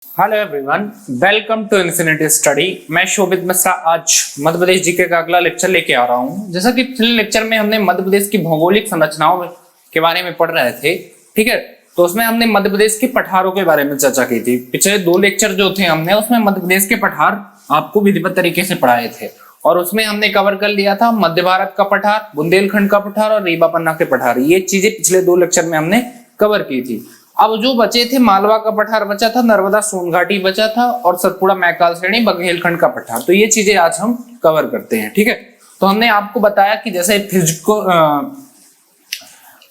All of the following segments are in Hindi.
Hello everyone, welcome to Infinity Study. मैं शोभित मिश्रा आज मध्य प्रदेश जीके का अगला लेक्चर लेके आ रहा हूँ। जैसा कि पिछले लेक्चर में हमने मध्य प्रदेश की भौगोलिक संरचनाओं के बारे में पढ़ रहे थे, ठीक है। तो उसमें हमने मध्य प्रदेश के पठारों के बारे में चर्चा की थी। पिछले 2 लेक्चर जो थे हमने उसमें मध्य प्रदेश के पठार आपको विधिवत तरीके से पढ़ाए थे और उसमें हमने कवर कर लिया था मध्य भारत का पठार, बुंदेलखंड का पठार और रीवा पन्ना के पठार। ये चीजें पिछले 2 लेक्चर में हमने कवर की थी। अब जो बचे थे, मालवा का पठार बचा था, नर्मदा सोन घाटी बचा था और सतपुड़ा मैकाल श्रेणी बघेलखंड का पठार। तो ये चीजें आज हम कवर करते हैं, ठीक है। तो हमने आपको बताया कि जैसे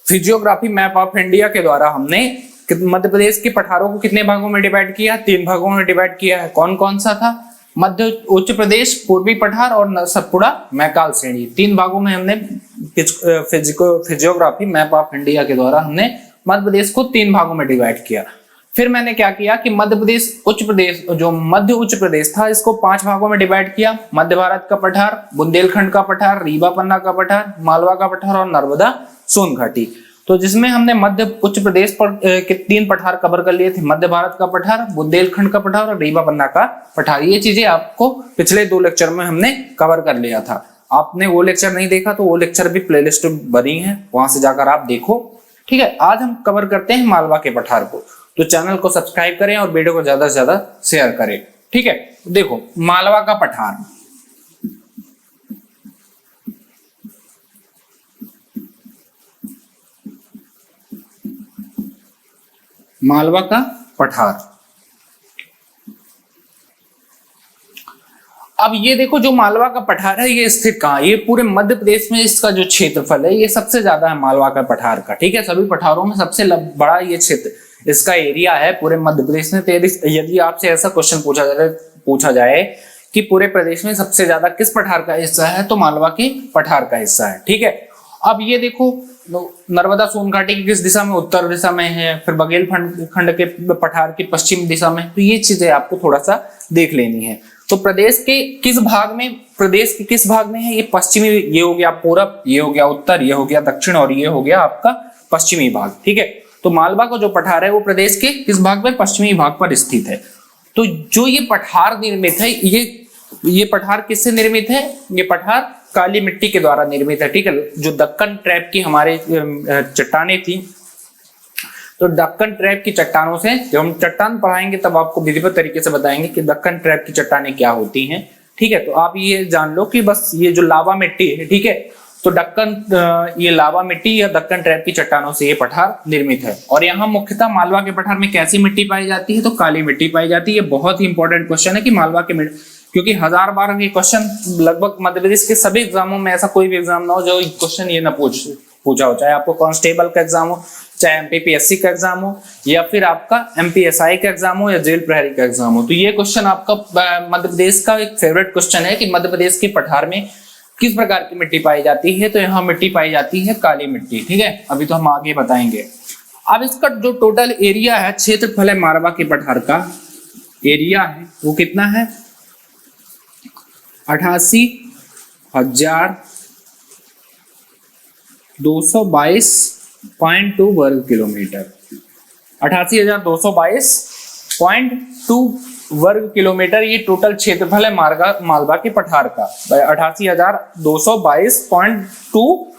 फिजियोग्राफी मैप ऑफ इंडिया के द्वारा हमने मध्य प्रदेश के पठारों को कितने भागों में डिवाइड किया? 3 भागों में डिवाइड किया है। कौन कौन सा था? मध्य उच्च प्रदेश, पूर्वी पठार और सतपुड़ा मैकाल श्रेणी। 3 भागों में हमने फिजियोग्राफी मैप ऑफ इंडिया के द्वारा हमने मध्य प्रदेश को 3 भागों में डिवाइड किया। फिर मैंने क्या किया कि मध्य प्रदेश जो मध्य उच्च प्रदेश था इसको 5 भागों में डिवाइड किया। मध्य भारत का पठार, बुंदेलखंड का पठार, रीवा पन्ना का पठार, मालवा का पठार और नर्मदा सोन घाटी। तो जिसमें हमने मध्य उच्च प्रदेश पर के 3 पठार कवर कर लिए थे, मध्य भारत का पठार, बुंदेलखंड का पठार और रीवा पन्ना का पठार। ये चीजें आपको पिछले 2 लेक्चर में हमने कवर कर लिया था। आपने वो लेक्चर नहीं देखा तो वो लेक्चर भी प्लेलिस्ट में बनी है, वहां से जाकर आप देखो, ठीक है। आज हम कवर करते हैं मालवा के पठार को। तो चैनल को सब्सक्राइब करें और वीडियो को ज्यादा से ज्यादा शेयर करें, ठीक है। देखो मालवा का पठार, मालवा का पठार। अब ये देखो जो मालवा का पठार है ये स्थित कहाँ है? ये पूरे मध्य प्रदेश में इसका जो क्षेत्रफल है ये सबसे ज्यादा है मालवा का पठार का, ठीक है। सभी पठारों में सबसे बड़ा ये क्षेत्र, इसका एरिया है पूरे मध्य प्रदेश में। यदि आपसे ऐसा क्वेश्चन पूछा जाए कि पूरे प्रदेश में सबसे ज्यादा किस पठार का हिस्सा है, तो मालवा के पठार का हिस्सा है, ठीक है। अब ये देखो नर्मदा सोन घाटी की किस दिशा में? उत्तर दिशा में है। फिर बघेलखंड के पठार की पश्चिम दिशा में। तो ये चीजें आपको थोड़ा सा देख लेनी है। तो प्रदेश के किस भाग में है? ये पश्चिमी, ये हो गया पूरब, ये हो गया उत्तर, ये हो गया दक्षिण और ये हो गया आपका पश्चिमी भाग, ठीक है। तो मालवा का जो पठार है वो प्रदेश के किस भाग में? पश्चिमी भाग पर स्थित है। तो जो ये पठार निर्मित है, ये पठार किससे निर्मित है? ये पठार काली मिट्टी के द्वारा निर्मित है, ठीक है। जो दक्कन ट्रैप की हमारे चट्टानें थी, तो दक्कन ट्रैप की चट्टानों से, जब हम चट्टान पढ़ाएंगे तब आपको विधिवत तरीके से बताएंगे कि दक्कन ट्रैप की चट्टानें क्या होती हैं, ठीक है। तो आप ये जान लो कि बस ये जो लावा मिट्टी है, ठीक है, तो ये लावा मिट्टी या दक्कन ट्रैप की चट्टानों से ये पठार निर्मित है। और यहाँ मुख्यतः मालवा के पठार में कैसी मिट्टी पाई जाती है? तो काली मिट्टी पाई जाती है। बहुत ही इंपॉर्टेंट क्वेश्चन है कि मालवा के क्योंकि 1000 बार ये क्वेश्चन लगभग मध्य प्रदेश के सभी एग्जामों में, ऐसा कोई भी एग्जाम ना हो जो क्वेश्चन ये ना पूछा हो, चाहे आपको कांस्टेबल का एग्जाम हो, चाहे एमपीपीएससी का एग्जाम हो या फिर आपका एमपीएसआई का एग्जाम हो या जेल प्रहरी का एग्जाम हो। तो ये क्वेश्चन आपका मध्य प्रदेश का एक फेवरेट क्वेश्चन है कि मध्य प्रदेश के पठार में किस प्रकार की मिट्टी पाई जाती है? तो यहाँ मिट्टी पाई जाती है काली मिट्टी, ठीक है। अभी तो हम आगे बताएंगे। अब इसका जो टोटल एरिया है, क्षेत्रफल है मालवा के पठार का एरिया है वो कितना है? 88,222.2 वर्ग किलोमीटर। 88,222.2 वर्ग किलोमीटर ये टोटल क्षेत्रफल है मालवा के पठार का। 88,222.2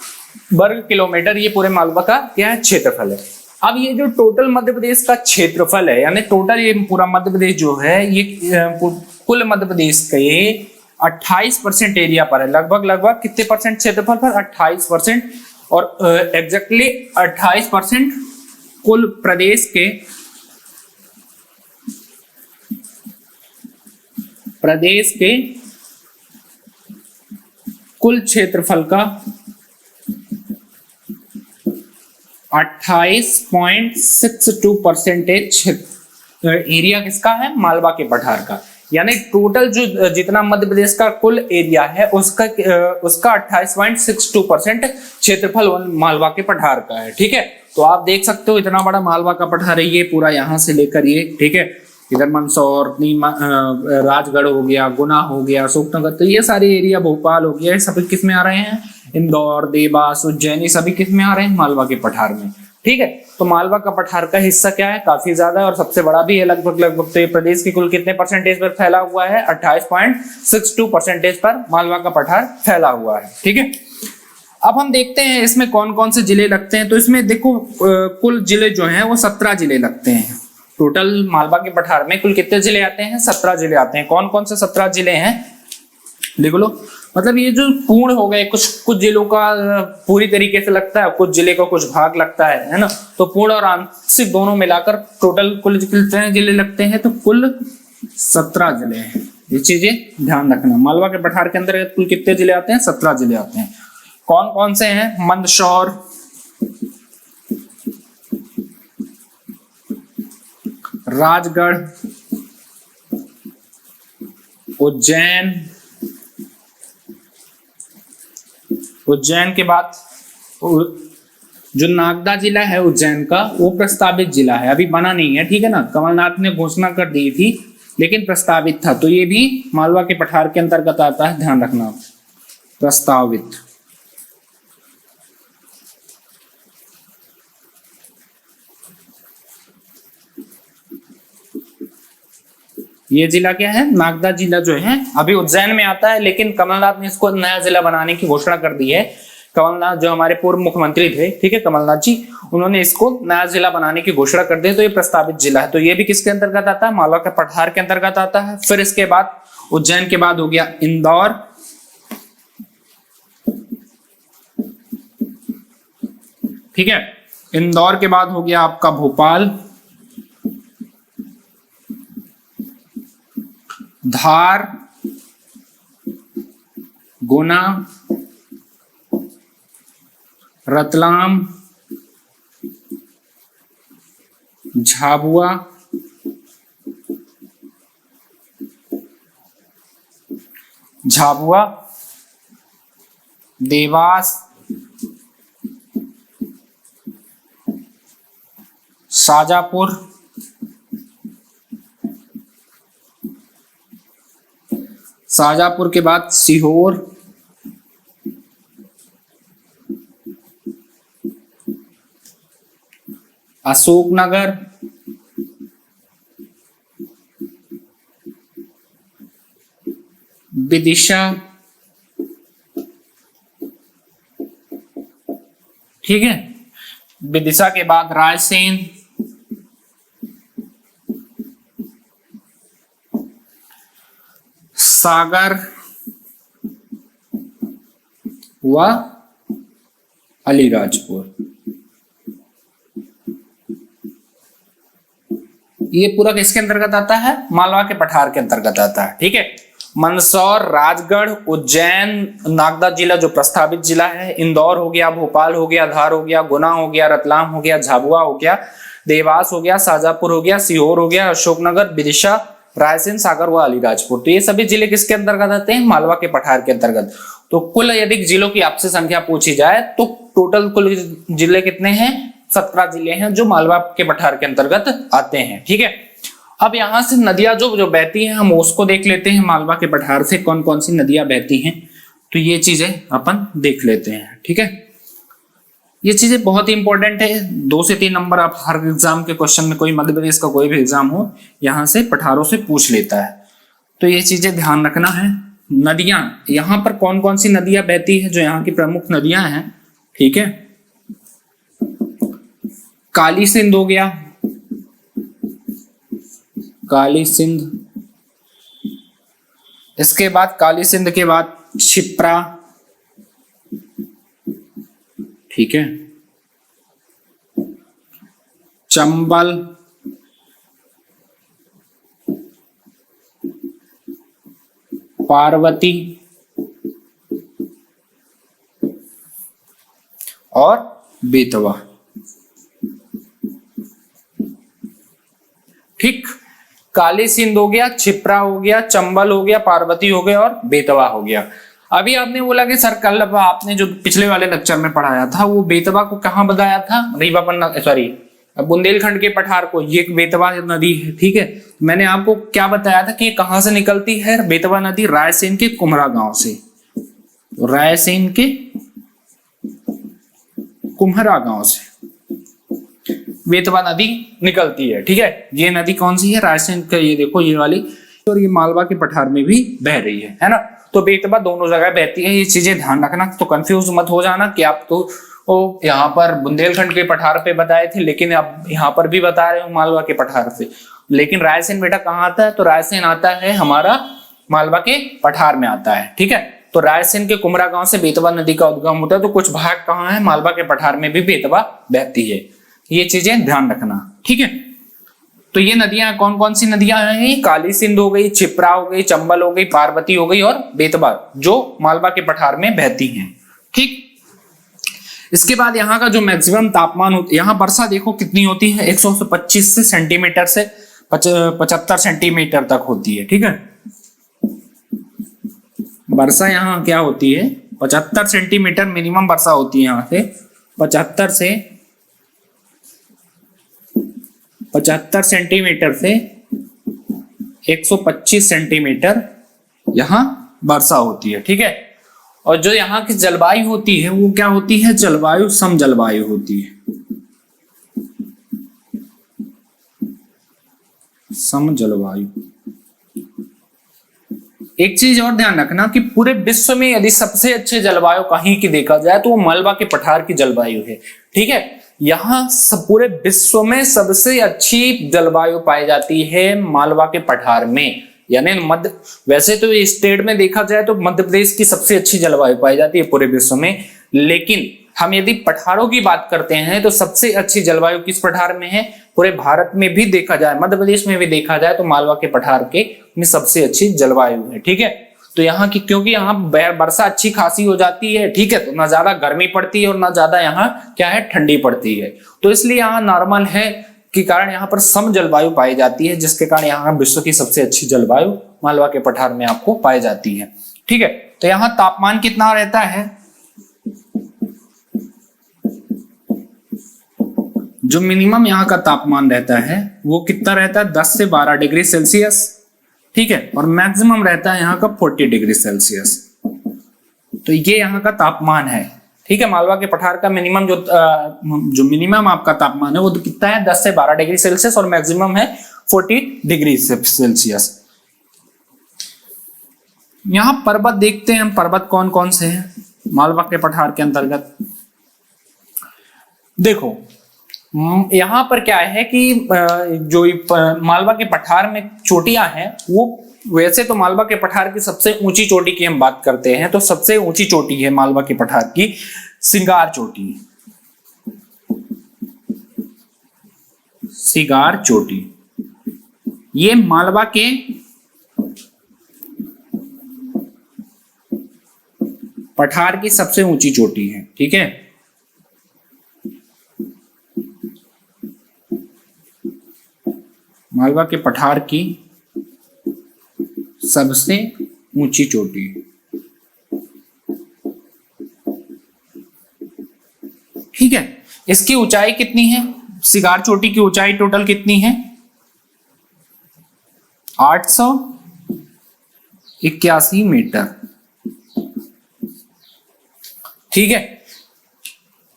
वर्ग किलोमीटर ये पूरे मालवा का क्या है? क्षेत्रफल है। अब ये जो टोटल मध्य प्रदेश का क्षेत्रफल है, यानी टोटल ये पूरा मध्य प्रदेश जो है, ये कुल मध्य प्रदेश के 28% एरिया पर है। लगभग कितने परसेंट क्षेत्रफल पर? 28%। और एग्जैक्टली 28% कुल प्रदेश के कुल क्षेत्रफल का 28.62% एरिया किसका है? मालवा के पठार का। यानी टोटल जो जितना मध्य प्रदेश का कुल एरिया है उसका 28.62% क्षेत्रफल मालवा के पठार का है, ठीक है। तो आप देख सकते हो इतना बड़ा मालवा का पठार है ये पूरा, यहाँ से लेकर ये, ठीक है। इधर मंदसौर, राजगढ़ हो गया, गुना हो गया, अशोकनगर, तो ये सारे एरिया, भोपाल हो गया, सभी किस में आ रहे हैं? इंदौर, देवास, उज्जैन, सभी किस में आ रहे हैं? मालवा के पठार में। ठीक है। तो मालवा का पठार का हिस्सा क्या है, काफी ज्यादा और सबसे बड़ा भी है लगभग लगभग। तो ये प्रदेश की कुल कितने परसेंटेज पर फैला हुआ है, 28.62% पर मालवा का पठार फैला हुआ है। ठीक है, अब हम देखते हैं इसमें कौन कौन से जिले लगते हैं। तो इसमें देखो कुल जिले जो हैं वो 17 जिले लगते हैं। टोटल मालवा के पठार में कुल कितने जिले आते हैं, 17 जिले आते हैं। कौन कौन से 17 जिले हैं लिख लो। मतलब ये जो पूर्ण हो गए, कुछ जिलों का पूरी तरीके से लगता है, कुछ जिले का कुछ भाग लगता है ना। तो पूर्ण और आंशिक दोनों मिलाकर टोटल कुल कितने जिले लगते हैं, तो कुल 17 जिले हैं। ये चीजें ध्यान रखना। मालवा के पठार के अंदर कुल कितने जिले आते हैं, 17 जिले आते हैं। कौन कौन से हैं, मंदसौर, राजगढ़, उज्जैन, उज्जैन के बाद जो नागदा जिला है उज्जैन का, वो प्रस्तावित जिला है, अभी बना नहीं है। ठीक है ना, कमलनाथ ने घोषणा कर दी थी लेकिन प्रस्तावित था। तो ये भी मालवा के पठार के अंतर्गत आता है, ध्यान रखना, प्रस्तावित। ये जिला क्या है, नागदा जिला जो है अभी उज्जैन में आता है, लेकिन कमलनाथ ने इसको नया जिला बनाने की घोषणा कर दी है। कमलनाथ जो हमारे पूर्व मुख्यमंत्री थे, ठीक है, कमलनाथ जी, उन्होंने इसको नया जिला बनाने की घोषणा कर दी। तो ये प्रस्तावित जिला है। तो ये भी किसके अंतर्गत आता है, मालवा के पठार के अंतर्गत आता है। फिर इसके बाद उज्जैन के बाद हो गया इंदौर, ठीक है, इंदौर के बाद हो गया आपका भोपाल, धार, गुना, रतलाम, झाबुआ, देवास, शाजापुर, शाजापुर के बाद सीहोर, अशोकनगर, विदिशा, ठीक है, विदिशा के बाद रायसेन, सागर व अलीराजपुर। ये पूरा किसके अंतर्गत आता है, मालवा के पठार के अंतर्गत आता है। ठीक है, मंदसौर, राजगढ़, उज्जैन, नागदा जिला जो प्रस्तावित जिला है, इंदौर हो गया, भोपाल हो गया, धार हो गया, गुना हो गया, रतलाम हो गया, झाबुआ हो गया, देवास हो गया, शाजापुर हो गया, सीहोर हो गया, अशोकनगर, विदिशा, रायसेन, सागर व अलीराजपुर। तो ये सभी जिले किसके अंतर्गत आते हैं, मालवा के पठार के अंतर्गत। तो कुल यदि जिलों की आपसे संख्या पूछी जाए तो टोटल कुल जिले कितने हैं, 17 जिले हैं जो मालवा के पठार के अंतर्गत आते हैं। ठीक है, अब यहां से नदियां जो बहती हैं हम उसको देख लेते हैं। मालवा के पठार से कौन कौन सी नदियां बहती हैं, तो ये चीजें अपन देख लेते हैं। ठीक है, ये चीजें बहुत ही इंपॉर्टेंट है। 2 से 3 नंबर आप हर एग्जाम के क्वेश्चन में, कोई मध्य प्रदेश का कोई भी एग्जाम हो, यहाँ से पठारों से पूछ लेता है। तो ये चीजें ध्यान रखना है। नदियां, यहाँ पर कौन कौन सी नदियां बहती है, जो यहाँ की प्रमुख नदियां हैं, ठीक है, काली सिंध हो गया, काली सिंध, इसके बाद काली सिंध के बाद क्षिप्रा, ठीक है, चंबल, पार्वती और बेतवा। ठीक, काली सिंध हो गया, क्षिप्रा हो गया, चंबल हो गया, पार्वती हो गया और बेतवा हो गया। अभी आपने बोला कि सर कल आपने जो पिछले वाले लेक्चर में पढ़ाया था वो बेतवा को कहाँ बताया था, बुंदेलखंड के पठार को, ये बेतवा नदी है। ठीक है, मैंने आपको क्या बताया था कि ये कहां से निकलती है, बेतवा नदी रायसेन के कुम्हरा गांव से, रायसेन के कुम्हरा गांव से। बेतवा नदी निकलती है। ठीक है, ये नदी कौन सी है, रायसेन का, ये देखो ये वाली, और ये मालवा के पठार में भी बह रही है ना। तो बेतवा दोनों जगह बहती है, ये चीजें ध्यान रखना। तो कंफ्यूज मत हो जाना कि आप तो यहाँ पर बुंदेलखंड के पठार पे बताए थे, लेकिन अब यहाँ पर भी बता रहे हो मालवा के पठार से। लेकिन रायसेन बेटा कहाँ आता है, तो रायसेन आता है हमारा मालवा के पठार में आता है। ठीक है, तो रायसेन के कुमरा गांव से बेतवा नदी का उद्गम होता है। तो कुछ भाग कहाँ है, मालवा के पठार में भी बेतवा बहती है, ये चीजें ध्यान रखना। ठीक है, तो ये नदियां कौन कौन सी नदियां हैं, काली सिंध हो गई, क्षिप्रा हो गई, चंबल हो गई, पार्वती हो गई और बेतवा, जो मालवा के पठार में बहती हैं। ठीक, इसके बाद यहाँ का जो मैक्सिमम तापमान होता है, यहाँ वर्षा देखो कितनी होती है, 125 सेंटीमीटर से 75 सेंटीमीटर तक होती है। ठीक है, वर्षा यहाँ क्या होती है, 75 सेंटीमीटर मिनिमम वर्षा होती है। यहाँ से 75 सेंटीमीटर से 125 सेंटीमीटर यहाँ वर्षा होती है। ठीक है, और जो यहाँ की जलवायु होती है वो क्या होती है, जलवायु सम जलवायु होती है, सम जलवायु। एक चीज और ध्यान रखना कि पूरे विश्व में यदि सबसे अच्छे जलवायु कहीं की देखा जाए तो वो मालवा के पठार की जलवायु है। ठीक है, यहाँ सब पूरे विश्व में सबसे अच्छी जलवायु पाई जाती है मालवा के पठार में, यानी मध्य, वैसे तो स्टेट में देखा जाए तो मध्य प्रदेश की सबसे अच्छी जलवायु पाई जाती है पूरे विश्व में, लेकिन हम यदि पठारों की बात करते हैं तो सबसे अच्छी जलवायु किस पठार में है, पूरे भारत में भी देखा जाए, मध्य प्रदेश में भी देखा जाए तो मालवा के पठार के में सबसे अच्छी जलवायु है। ठीक है, तो यहाँ की, क्योंकि यहाँ वर्षा अच्छी खासी हो जाती है। ठीक है, तो ना ज्यादा गर्मी पड़ती है और ना ज्यादा यहाँ क्या है, ठंडी पड़ती है, तो इसलिए यहाँ नॉर्मल है के कारण यहाँ पर सम जलवायु पाई जाती है, जिसके कारण यहाँ विश्व की सबसे अच्छी जलवायु मालवा के पठार में आपको पाई जाती है। ठीक है, तो यहाँ तापमान कितना रहता है, जो मिनिमम यहाँ का तापमान रहता है वो कितना रहता है, 10 से 12 डिग्री सेल्सियस। ठीक है, और मैक्सिमम रहता है यहाँ का 40 डिग्री सेल्सियस। तो ये यहाँ का तापमान है। ठीक है, मालवा के पठार का मिनिमम जो मिनिमम आपका तापमान है वो तो कितना है, 10 से 12 डिग्री सेल्सियस, और मैक्सिमम है 40 डिग्री सेल्सियस। यहाँ पर्वत देखते हैं हम, पर्वत कौन कौन से हैं मालवा के पठार के अंतर्गत। देखो यहाँ पर क्या है कि जो मालवा के पठार में चोटियां हैं, वो वैसे तो मालवा के पठार की सबसे ऊंची चोटी की हम बात करते हैं तो सबसे ऊंची चोटी है मालवा के पठार की सिंगार चोटी। सिंगार चोटी ये मालवा के पठार की सबसे ऊंची चोटी है। ठीक है, मालवा के पठार की सबसे ऊंची चोटी। ठीक है, इसकी ऊंचाई कितनी है, सिंगार चोटी की ऊंचाई टोटल कितनी है, 881 मीटर। ठीक है,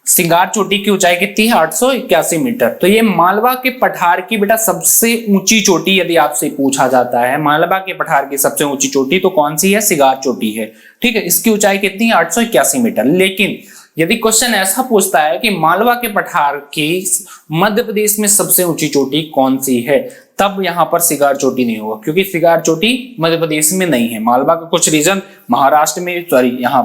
सिंगार चोटी की ऊंचाई कितनी है, 881 मीटर। तो ये मालवा के पठार की बेटा सबसे ऊंची चोटी यदि आपसे पूछा जाता है, मालवा के पठार की सबसे ऊंची चोटी तो कौन सी है, सिंगार चोटी है। ठीक है, इसकी ऊंचाई कितनी है, 881 मीटर। लेकिन यदि क्वेश्चन ऐसा पूछता है कि मालवा के पठार की मध्य प्रदेश में सबसे ऊंची चोटी कौन सी है, तब यहां पर सिंगार चोटी नहीं होगा, क्योंकि सिंगार चोटी मध्य प्रदेश में नहीं है। मालवा का कुछ रीजन महाराष्ट्र में, सॉरी यहाँ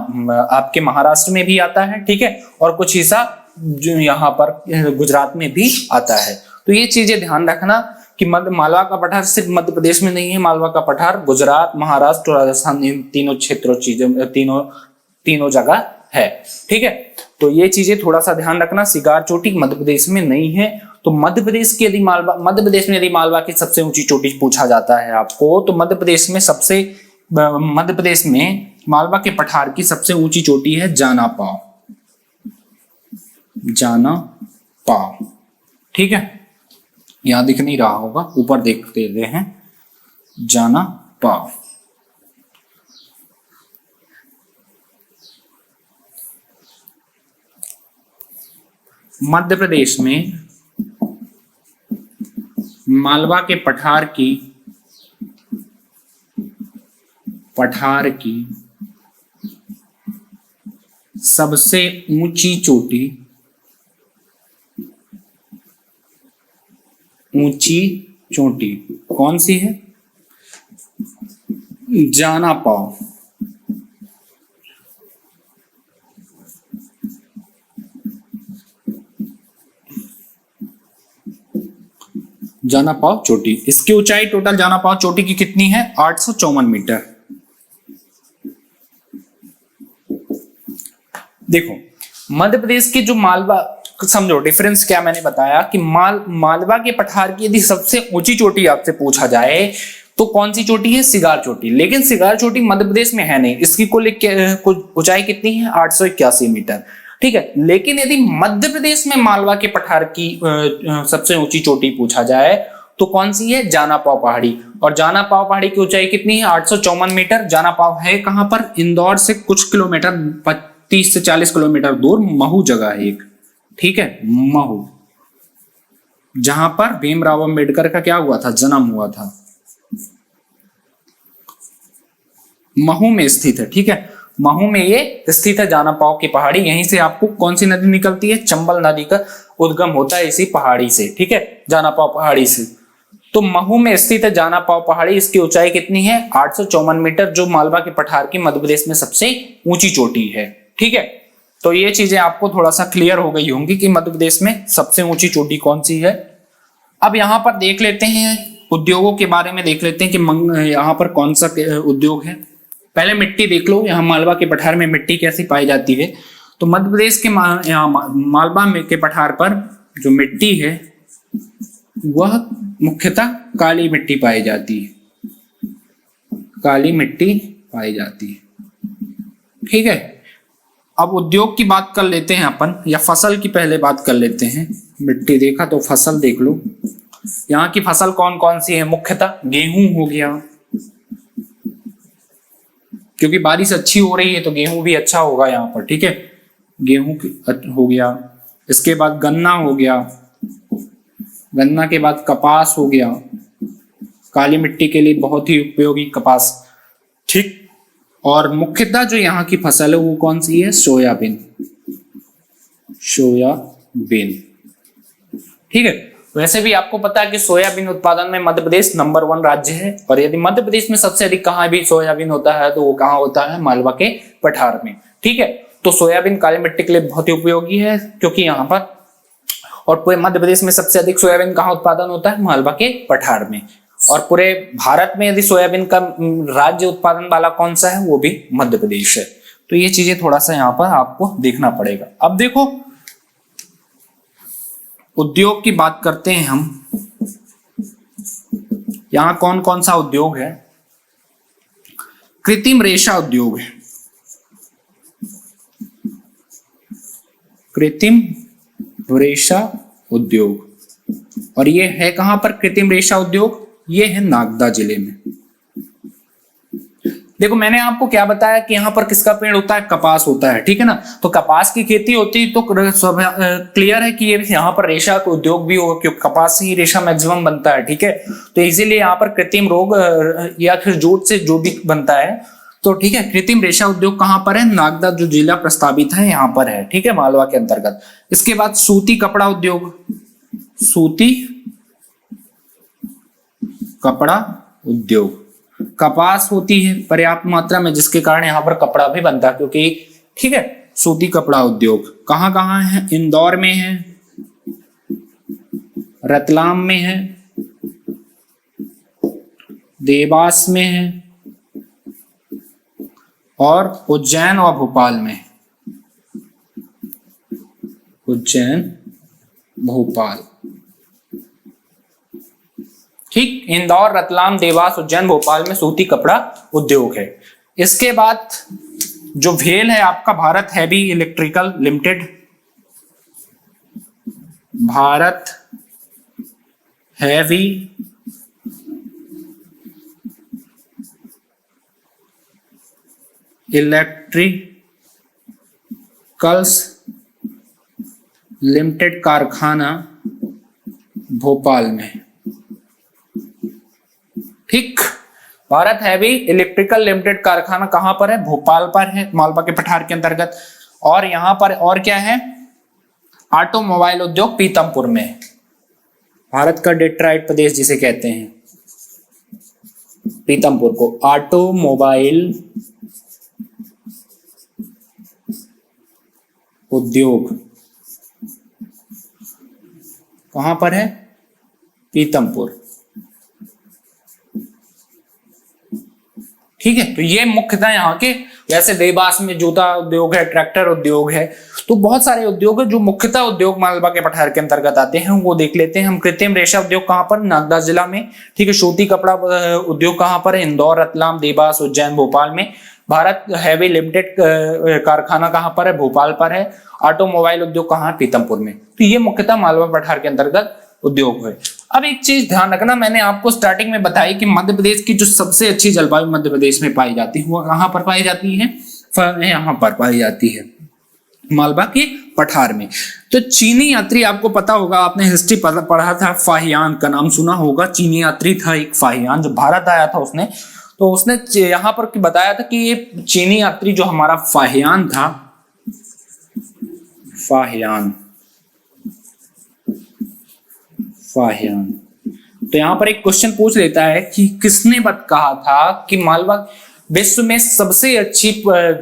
आपके महाराष्ट्र में भी आता है। ठीक है, और कुछ हिस्सा जो यहाँ पर गुजरात में भी आता है। तो ये चीजें ध्यान रखना कि मालवा का पठार सिर्फ मध्य प्रदेश में नहीं है, मालवा का पठार गुजरात, महाराष्ट्र और राजस्थान, इन तीनों क्षेत्रों चीजों तीनों जगह है। ठीक है, तो ये चीजें थोड़ा सा ध्यान रखना। सिंगार चोटी मध्य प्रदेश में नहीं है, तो मध्य प्रदेश में यदि मालवा की सबसे ऊंची चोटी पूछा जाता है आपको, तो मध्य प्रदेश में मालवा के पठार की सबसे ऊंची चोटी है जाना पाव। जाना पाव, ठीक है, यहां दिख नहीं रहा होगा, ऊपर देखते हैं, जाना पाव। मध्य प्रदेश में मालवा के पठार की सबसे ऊंची चोटी कौन सी है? जाना पाव। जाना पाव चोटी, इसकी ऊंचाई टोटल जाना पाव चोटी की कितनी है? 854 मीटर। देखो मध्य प्रदेश की जो मालवा, समझो डिफरेंस क्या मैंने बताया कि मालवा के पठार की यदि सबसे ऊंची चोटी आपसे पूछा जाए तो कौन सी चोटी है? सिगार चोटी। लेकिन सिगार चोटी मध्य प्रदेश में है नहीं, इसकी कुल ऊंचाई कितनी है? 881 मीटर। ठीक है, लेकिन यदि मध्य प्रदेश में मालवा के पठार की सबसे ऊंची चोटी पूछा जाए तो कौन सी है? जाना पाव पहाड़ी। और जाना पाव पहाड़ी की ऊंचाई कितनी है? 854 मीटर। जाना पाव है कहां पर? इंदौर से कुछ किलोमीटर, 30 से 40 किलोमीटर दूर महू जगह है एक। ठीक है, महू, जहां पर भीमराव अंबेडकर का क्या हुआ था? जन्म हुआ था। महू में स्थित है। ठीक है, महू में ये स्थित है जाना पाव की पहाड़ी। यहीं से आपको कौन सी नदी निकलती है? चंबल नदी का उद्गम होता है इसी पहाड़ी से। ठीक है, जाना पाव पहाड़ी से। तो महू में स्थित है जाना पाव पहाड़ी। इसकी ऊंचाई कितनी है? 854 मीटर, जो मालवा के पठार की मध्य प्रदेश में सबसे ऊंची चोटी है। ठीक है, तो ये चीजें आपको थोड़ा सा क्लियर हो गई होंगी कि मध्य प्रदेश में सबसे ऊंची चोटी कौन सी है। अब यहाँ पर देख लेते हैं उद्योगों के बारे में, देख लेते हैं कि यहाँ पर कौन सा उद्योग है। पहले मिट्टी देख लो, यहाँ मालवा के पठार में मिट्टी कैसी पाई जाती है। तो मध्य प्रदेश के यहाँ मालवा के पठार पर जो मिट्टी है वह मुख्यतः काली मिट्टी पाई जाती है। काली मिट्टी पाई जाती है। ठीक है, अब उद्योग की बात कर लेते हैं अपन, या फसल की पहले बात कर लेते हैं। मिट्टी देखा तो फसल देख लो। यहाँ की फसल कौन कौन सी है? मुख्यतः गेहूं हो गया, क्योंकि बारिश अच्छी हो रही है तो गेहूं भी अच्छा होगा यहाँ पर। ठीक है, गेहूं हो गया। इसके बाद गन्ना हो गया, गन्ना के बाद कपास हो गया, काली मिट्टी के लिए बहुत ही उपयोगी कपास। ठीक, और मुख्यतः जो यहाँ की फसल है वो कौन सी है? सोयाबीन। सोयाबीन। ठीक है, वैसे भी आपको पता है कि सोयाबीन उत्पादन में मध्य प्रदेश नंबर 1 राज्य है। और यदि मध्य प्रदेश में सबसे अधिक कहाँ भी सोयाबीन होता है तो वो कहाँ होता है? मालवा के पठार में। ठीक है, तो सोयाबीन काली मिट्टी के लिए बहुत ही उपयोगी है, क्योंकि यहाँ पर, और पूरे मध्य प्रदेश में सबसे अधिक सोयाबीन कहाँ उत्पादन होता है? मालवा के पठार में। और पूरे भारत में यदि सोयाबीन का राज्य उत्पादन वाला कौन सा है? वो भी मध्य प्रदेश है। तो ये चीजें थोड़ा सा यहाँ पर आपको देखना पड़ेगा। अब देखो उद्योग की बात करते हैं हम। यहां कौन कौन सा उद्योग है? कृत्रिम रेशा उद्योग है। कृत्रिम रेशा उद्योग, और ये है कहां पर कृत्रिम रेशा उद्योग? ये है नागदा जिले में। देखो मैंने आपको क्या बताया कि यहाँ पर किसका पेड़ होता है? कपास होता है। ठीक है ना, तो कपास की खेती होती है तो क्लियर है कि ये यहाँ पर रेशा का उद्योग भी होगा, क्योंकि कपास से ही रेशा मैक्सिमम बनता है। ठीक है, तो इसीलिए यहाँ पर कृत्रिम रोग या फिर जूट से जो भी बनता है। तो ठीक है, कृत्रिम रेशा उद्योग कहाँ पर है? नागदा जो जिला प्रस्तावित है यहाँ पर है। ठीक है, मालवा के अंतर्गत। इसके बाद सूती कपड़ा उद्योग। सूती कपड़ा उद्योग, कपास होती है पर्याप्त मात्रा में, जिसके कारण यहाँ पर कपड़ा भी बनता है, क्योंकि ठीक है। सूती कपड़ा उद्योग कहाँ कहाँ है? इंदौर में है, रतलाम में है, देवास में है, और उज्जैन और भोपाल में। उज्जैन, भोपाल। ठीक, इंदौर, रतलाम, देवास, उज्जैन, भोपाल में सूती कपड़ा उद्योग है। इसके बाद जो भेल है आपका Bharat heavy electrical limited. Bharat heavy electricals limited कारखाना भोपाल में। भारत हैवी इलेक्ट्रिकल लिमिटेड कारखाना कहां पर है? भोपाल पर है, मालवा के पठार के अंतर्गत। और यहां पर और क्या है? ऑटोमोबाइल उद्योग पीतमपुर में, भारत का डेट्रॉइट प्रदेश जिसे कहते हैं, पीतमपुर को ऑटोमोबाइल उद्योग कहां पर है? पीतमपुर। ठीक है, तो ये मुख्यतः यहाँ के, वैसे देवास में जूता उद्योग है, ट्रैक्टर उद्योग है, तो बहुत सारे उद्योग है जो मुख्यतः उद्योग मालवा के पठार के अंतर्गत आते हैं, वो देख लेते हैं हम। कृत्रिम रेशा उद्योग कहां पर? नागदा जिला में। ठीक है, सूती कपड़ा उद्योग कहां पर है? इंदौर, रतलाम, देवास, उज्जैन, भोपाल में। भारत हैवी लिमिटेड कारखाना कहां पर है? भोपाल पर है। ऑटोमोबाइल उद्योग कहां? पीतमपुर में। तो ये मुख्यतः मालवा पठार के अंतर्गत उद्योग है। अब एक चीज ध्यान रखना, मैंने आपको स्टार्टिंग में बताई कि मध्य प्रदेश की जो सबसे अच्छी जलवायु मध्य प्रदेश में पाई जाती है, वो कहां पर पाई जाती है? यहाँ पर पाई जाती है, मालवा के पठार में। तो चीनी यात्री, आपको पता होगा, आपने हिस्ट्री पढ़ा था, फाहियान का नाम सुना होगा। चीनी यात्री था एक फाहियान, जो भारत आया था उसने, तो उसने यहाँ पर बताया था कि ये चीनी यात्री जो हमारा फाहियान था, फाहियान, तो यहां पर एक क्वेश्चन पूछ लेता है कि किसने कहा था कि मालवा विश्व में सबसे अच्छी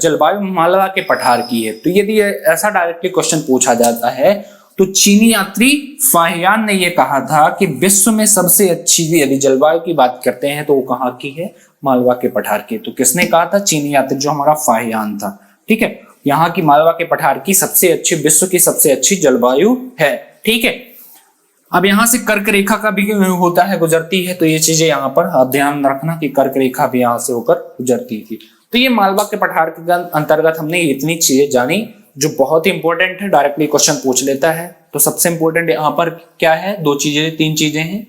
जलवायु मालवा के पठार की है। तो यदि ऐसा डायरेक्टली क्वेश्चन पूछा जाता है तो चीनी यात्री फाहियान ने यह कहा था कि विश्व में सबसे अच्छी यदि जलवायु की बात करते हैं तो वो कहाँ की है? मालवा के पठार की। तो किसने कहा था? चीनी यात्री, जो हमारा फाहियान था। ठीक है, यहाँ की मालवा के पठार की सबसे अच्छी, विश्व की सबसे अच्छी जलवायु है। ठीक है, अब यहां से कर्क रेखा का भी होता है, गुजरती है, तो ये चीजें यहाँ पर आप ध्यान रखना कि कर्क रेखा भी यहाँ से होकर गुजरती थी। तो ये मालवा के पठार के अंतर्गत हमने इतनी चीजें जानी जो बहुत ही इंपॉर्टेंट है, डायरेक्टली क्वेश्चन पूछ लेता है। तो सबसे इंपॉर्टेंट यहाँ पर क्या है? दो चीजें, तीन चीजें हैं।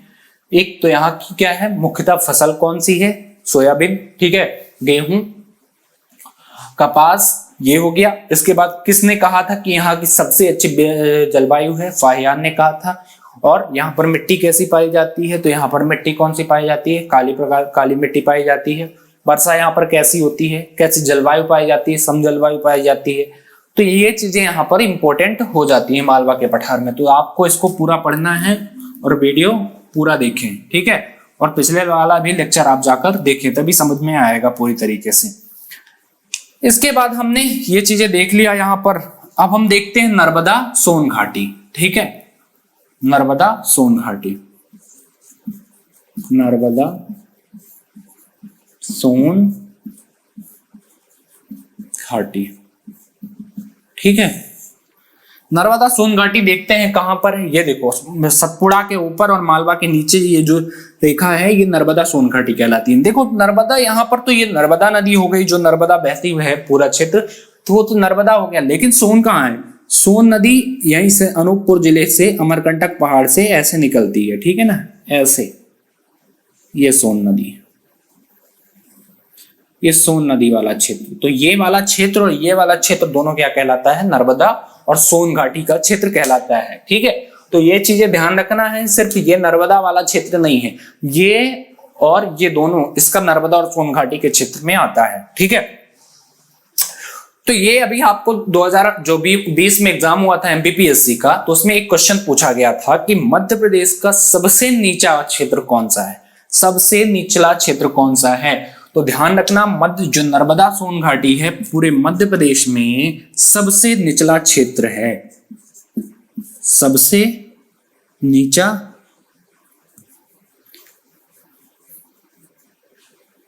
एक तो यहाँ की क्या है, मुख्यतः फसल कौन सी है? सोयाबीन, ठीक है, गेहूं, कपास, ये हो गया। इसके बाद किसने कहा था कि यहाँ की सबसे अच्छी जलवायु है? फाहियान ने कहा था। और यहाँ पर मिट्टी कैसी पाई जाती है? तो यहाँ पर मिट्टी कौन सी पाई जाती है? काली मिट्टी पाई जाती है। वर्षा यहाँ पर कैसी होती है? कैसी जलवायु पाई जाती है? सम जलवायु पाई जाती है। तो ये चीजें यहाँ पर इंपॉर्टेंट हो जाती है मालवा के पठार में। तो आपको इसको पूरा पढ़ना है और वीडियो पूरा देखें, ठीक है। और पिछले वाला भी लेक्चर आप जाकर देखें, तभी समझ में आएगा पूरी तरीके से। इसके बाद हमने ये चीजें देख लिया यहाँ पर। अब हम देखते हैं नर्मदा सोन घाटी, ठीक है, नर्मदा सोन घाटी, नर्मदा सोन घाटी, ठीक है। नर्मदा सोन घाटी देखते हैं कहां पर है। ये देखो, सतपुड़ा के ऊपर और मालवा के नीचे ये जो रेखा है, ये नर्मदा सोन घाटी कहलाती है। देखो नर्मदा यहाँ पर, तो ये नर्मदा नदी हो गई जो नर्मदा बहती हुई है पूरा क्षेत्र, तो वो तो नर्मदा हो गया। लेकिन सोन कहाँ है? सोन नदी यहीं से अनूपपुर जिले से अमरकंटक पहाड़ से ऐसे निकलती है, ठीक है ना, ऐसे। ये सोन नदी, ये सोन नदी वाला क्षेत्र, तो ये वाला क्षेत्र और ये वाला क्षेत्र दोनों क्या कहलाता है? नर्मदा और सोन घाटी का क्षेत्र कहलाता है, ठीक है। तो ये चीजें ध्यान रखना है, सिर्फ ये नर्मदा वाला क्षेत्र नहीं है, ये और ये दोनों इसका नर्मदा और सोन घाटी के क्षेत्र में आता है, ठीक है। तो ये अभी आपको 2020 में एग्जाम हुआ था एमपीपीएससी का, तो उसमें एक क्वेश्चन पूछा गया था कि मध्य प्रदेश का सबसे नीचा क्षेत्र कौन सा है, सबसे निचला क्षेत्र कौन सा है। तो ध्यान रखना, मध्य जो नर्मदा सोन घाटी है पूरे मध्य प्रदेश में सबसे निचला क्षेत्र है, सबसे नीचा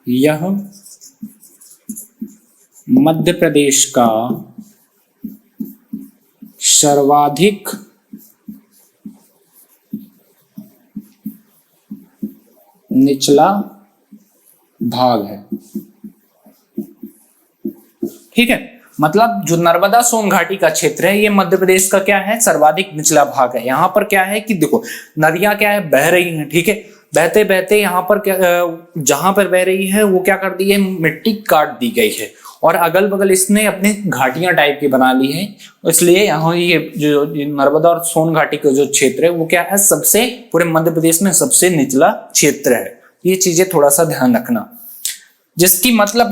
यह मध्य प्रदेश का सर्वाधिक निचला भाग है, ठीक है। मतलब जो नर्मदा सोन घाटी का क्षेत्र है ये मध्य प्रदेश का क्या है? सर्वाधिक निचला भाग है। यहाँ पर क्या है कि देखो नदियां क्या है, बह रही हैं, ठीक है। बहते बहते यहाँ पर क्या, जहां पर बह रही है वो क्या कर दी है, मिट्टी काट दी गई है और अगल बगल इसने अपनी घाटियां टाइप की बना ली है। इसलिए यहाँ ये जो नर्मदा और सोन घाटी का जो क्षेत्र है वो क्या है, सबसे पूरे मध्य प्रदेश में सबसे निचला क्षेत्र है। ये चीजें थोड़ा सा ध्यान रखना। जिसकी मतलब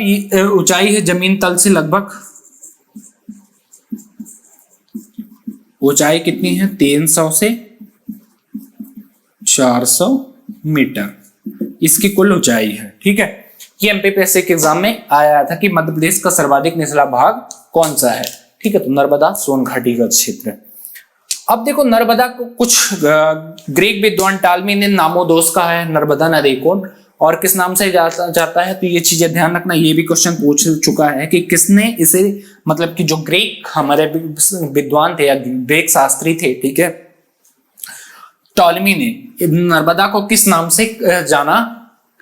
ऊंचाई है जमीन तल से लगभग, ऊंचाई कितनी है 300 से 400 मीटर इसकी कुल ऊंचाई है। ठीक है, ये एमपीपीएससी के एग्जाम में आया था कि मध्य प्रदेश का सर्वाधिक निचला भाग कौन सा है। ठीक है, तो नर्मदा सोन घाटी का क्षेत्र है। अब देखो नर्मदा को कुछ ग्रीक विद्वान टालमी ने नामोदोस कहा है नर्मदा नदी को, और किस नाम से जाता है, तो ये चीजें ध्यान रखना, ये भी क्वेश्चन पूछ चुका है कि किसने इसे, मतलब कि जो ग्रीक हमारे विद्वान थे या ग्रीक शास्त्री थे, ठीक है, टॉलमी ने नर्मदा को किस नाम से जाना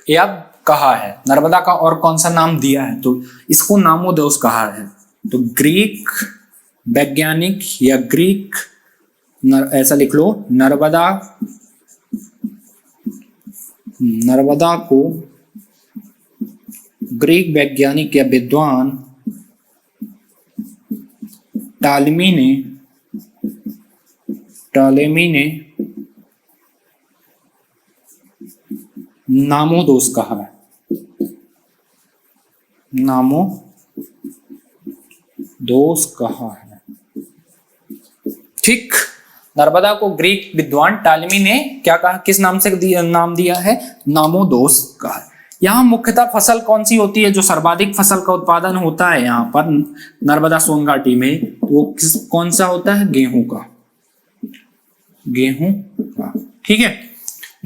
या कहा है, नर्मदा का और कौन सा नाम दिया है, तो इसको नामोदोस कहा है। तो ग्रीक वैज्ञानिक या ग्रीक ऐसा लिख लो, नर्मदा को ग्रीक वैज्ञानिक या विद्वान टालेमी ने नामोदोस कहा है, नामोदोस कहा है। ठीक, नर्मदा को ग्रीक विद्वान टालेमी ने क्या कहा, किस नाम से नाम दिया है, नामोदोस कहा। यहाँ मुख्यतः फसल कौन सी होती है, जो सर्वाधिक फसल का उत्पादन होता है यहाँ पर नर्मदा सोन घाटी में, वो कौन सा होता है, गेहूं का। ठीक है,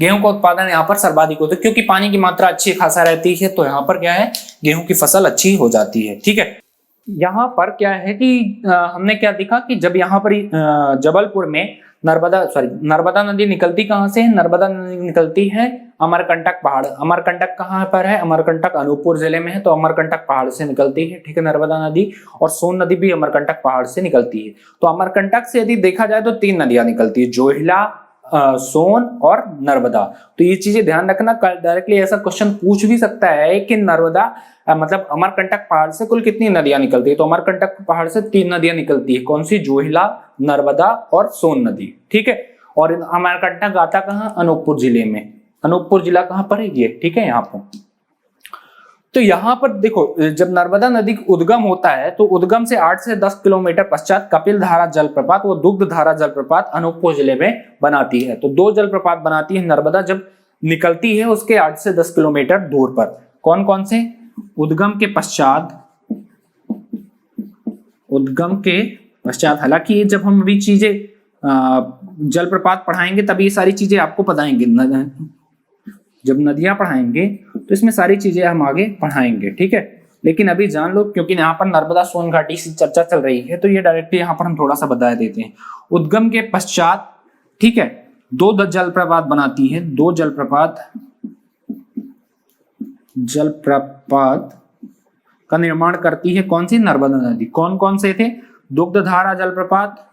गेहूं का उत्पादन यहाँ पर सर्वाधिक होता है, क्योंकि पानी की मात्रा अच्छी खासा रहती है, तो यहाँ पर क्या है, गेहूं की फसल अच्छी हो जाती है। ठीक है, यहाँ पर क्या है कि हमने क्या देखा कि जब यहाँ पर जबलपुर में नर्मदा नदी निकलती कहाँ से है, नर्मदा नदी निकलती है अमरकंटक पहाड़। अमरकंटक कहाँ पर है, अमरकंटक अनूपपुर जिले में है, तो अमरकंटक पहाड़ से निकलती है। ठीक है, नर्मदा नदी, और सोन नदी भी अमरकंटक पहाड़ से निकलती है। तो अमरकंटक से यदि देखा जाए तो 3 नदियां निकलती है, जोहिला, सोन और नर्मदा। तो ये चीजें ध्यान रखना, डायरेक्टली ऐसा क्वेश्चन पूछ भी सकता है कि नर्मदा मतलब अमरकंटक पहाड़ से कुल कितनी नदियां निकलती है, तो अमरकंटक पहाड़ से 3 नदियां निकलती है। कौन सी, जोहिला, नर्मदा और सोन नदी। ठीक है, और अमरकंटक आता कहाँ, अनूपपुर जिले में। अनूपपुर जिला कहाँ पर है ये, ठीक है, यहाँ पर। तो यहाँ पर देखो, जब नर्मदा नदी उद्गम होता है तो उद्गम से 8 से 10 किलोमीटर पश्चात कपिल धारा जलप्रपात व दुग्ध धारा जलप्रपात अनूपपुर जिले में बनाती है। तो 2 जलप्रपात बनाती है नर्मदा जब निकलती है उसके 8 से 10 किलोमीटर दूर पर। कौन कौन से, उद्गम के पश्चात, हालांकि ये जब हम अभी चीजें जलप्रपात पढ़ाएंगे तब ये सारी चीजें आपको बताएंगे, जब नदियां पढ़ाएंगे तो इसमें सारी चीजें हम आगे पढ़ाएंगे। ठीक है, लेकिन अभी जान लो, क्योंकि यहाँ पर नर्मदा सोन घाटी की चर्चा चल रही है, तो ये डायरेक्टली यहाँ पर हम थोड़ा सा बता देते हैं। उद्गम के पश्चात, ठीक है, 2 जलप्रपात बनाती है, 2 जलप्रपात का निर्माण करती है। कौन सी, नर्मदा नदी। कौन कौन से थे, दुग्धधारा जलप्रपात,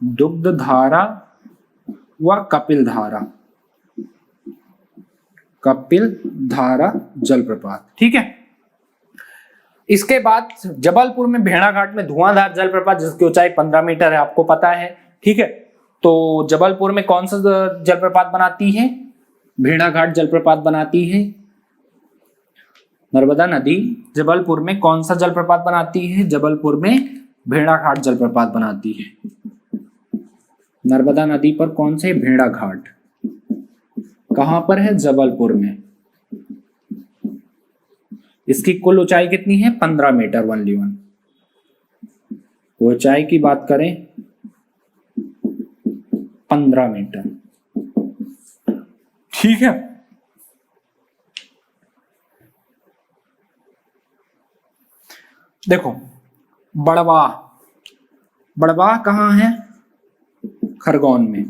दुग्धधारा व कपिल धारा जलप्रपात। ठीक है, इसके बाद जबलपुर में भेड़ाघाट में धुआंधार जलप्रपात, जिसकी ऊंचाई 15 मीटर है, आपको पता है। ठीक है, तो जबलपुर में कौन सा जलप्रपात बनाती है, भेड़ाघाट जलप्रपात बनाती है नर्मदा नदी। जबलपुर में कौन सा जलप्रपात बनाती है, जबलपुर में भेड़ाघाट जलप्रपात बनाती है। नर्मदा नदी पर कौन से, भेड़ाघाट, कहां पर है, जबलपुर में। इसकी कुल ऊंचाई कितनी है, 15 मीटर, 1 ऊंचाई की बात करें 15 मीटर। ठीक है, देखो बड़वा कहां है, खरगोन में,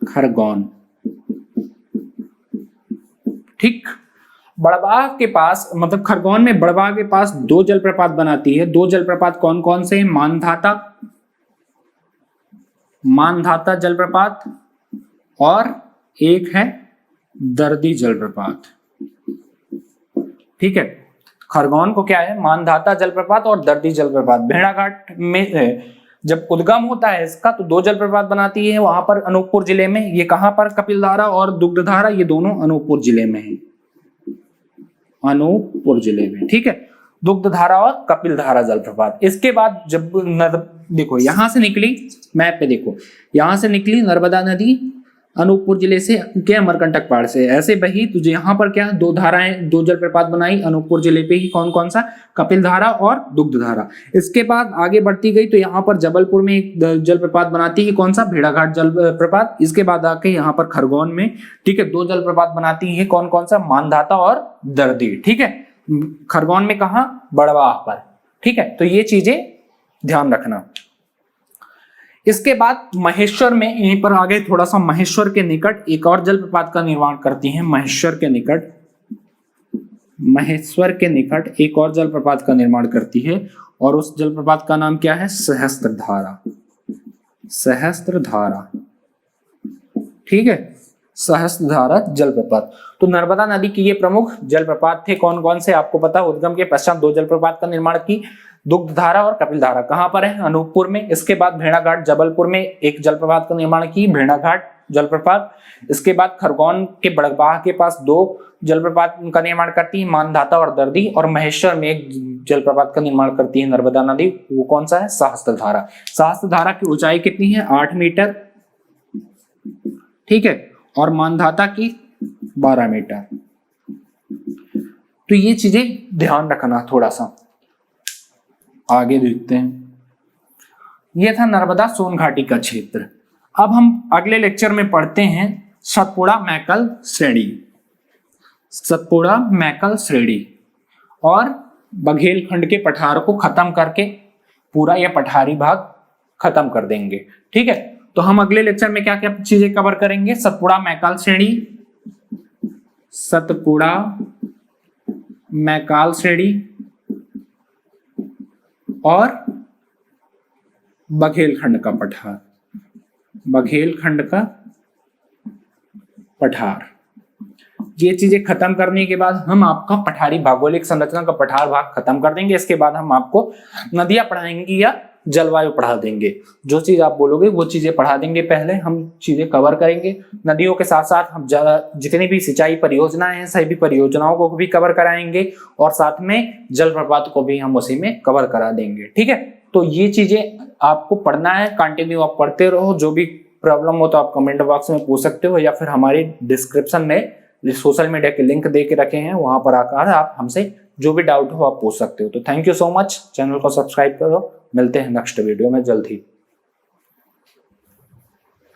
खरगोन। ठीक, बड़वाह के पास, मतलब खरगोन में बड़वाह के पास 2 जलप्रपात बनाती है। 2 जलप्रपात कौन कौन से, मानधाता जलप्रपात और एक है दर्दी जलप्रपात। ठीक है, खरगोन को क्या है, मानधाता जलप्रपात और दर्दी जलप्रपात। भेड़ाघाट में जब उद्गम होता है इसका तो दो जलप्रपात बनाती है वहां पर अनूपपुर जिले में। ये कहां पर, कपिलधारा और दुग्धधारा, ये दोनों अनूपपुर जिले में है, अनूपपुर जिले में, ठीक है, दुग्धधारा और कपिलधारा जलप्रपात। इसके बाद जब देखो यहां से निकली, मैप पे देखो, यहां से निकली नर्मदा नदी अनूपपुर जिले से के अमरकंटक पहाड़ से ऐसे बही, तुझे यहाँ पर क्या दो धाराएं, दो जलप्रपात बनाई अनूपपुर जिले पे ही, कौन कौन सा, कपिलधारा और दुग्धधारा। इसके बाद आगे बढ़ती गई तो यहाँ पर जबलपुर में एक जलप्रपात बनाती है, कौन सा, भेड़ाघाट जलप्रपात। इसके बाद आके यहाँ पर खरगोन में, ठीक है, दो जलप्रपात बनाती है, कौन कौन सा, मानधाता और दर्दी, ठीक है, खरगोन में कहा, बड़वाह पर, ठीक है। तो ये चीजें ध्यान रखना। इसके बाद महेश्वर में, यहीं पर आगे थोड़ा सा, महेश्वर के निकट एक और जलप्रपात का निर्माण करती है, महेश्वर के निकट, महेश्वर के निकट एक और जलप्रपात का निर्माण करती है और उस जलप्रपात का नाम क्या है, सहस्त्रधारा, सहस्त्रधारा, ठीक है, सहस्त्रधारा जलप्रपात। तो नर्मदा नदी की ये प्रमुख जलप्रपात थे, कौन कौन से आपको पता। उद्गम के पश्चात दो जलप्रपात का निर्माण की, दुग्धधारा और कपिलधारा, कहां पर है, अनूपपुर में। इसके बाद भेड़ाघाट जबलपुर में एक जलप्रपात का निर्माण की, भेड़ाघाट जलप्रपात। इसके बाद खरगोन के बड़वाह के पास दो जलप्रपात का निर्माण करती है, मानधाता और दर्दी, और महेश्वर में एक जलप्रपात का निर्माण करती है नर्मदा नदी, वो कौन सा है, सहस्त्रधारा। सहस्त्रधारा की ऊंचाई कितनी है, 8 मीटर, ठीक है, और मानधाता की 12 मीटर। तो ये चीजें ध्यान रखना थोड़ा सा। आगे देखते हैं, ये था नर्मदा सोन घाटी का क्षेत्र। अब हम अगले लेक्चर में पढ़ते हैं सतपुड़ा मैकल श्रेणी, सतपुड़ा मैकल श्रेणी, और बघेलखंड के पठार को खत्म करके पूरा यह पठारी भाग खत्म कर देंगे, ठीक है। तो हम अगले लेक्चर में क्या क्या चीजें कवर करेंगे, सतपुड़ा मैकाल श्रेणी, सतपुड़ा मैकाल श्रेणी और बघेलखंड का पठार, बघेलखंड का पठार। ये चीजें खत्म करने के बाद हम आपका पठारी भौगोलिक संरचना का पठार भाग खत्म कर देंगे। इसके बाद हम आपको नदियां पढ़ाएंगे या जलवायु पढ़ा देंगे, जो चीज आप बोलोगे वो चीजें पढ़ा देंगे। पहले हम चीजें कवर करेंगे, नदियों के साथ साथ हम जितनी भी सिंचाई परियोजनाएं हैं सभी परियोजनाओं को भी कवर कराएंगे, और साथ में जलप्रपात को भी हम उसी में कवर करा देंगे, ठीक है। तो ये चीजें आपको पढ़ना है, कंटिन्यू आप पढ़ते रहो। जो भी प्रॉब्लम हो तो आप कमेंट बॉक्स में पूछ सकते हो, या फिर हमारे डिस्क्रिप्शन में सोशल मीडिया के लिंक दे के रखे हैं, वहां पर आकर आप हमसे जो भी डाउट हो आप पूछ सकते हो। तो thank you so much, channel को सब्सक्राइब करो, मिलते हैं नेक्स्ट वीडियो में जल्द ही।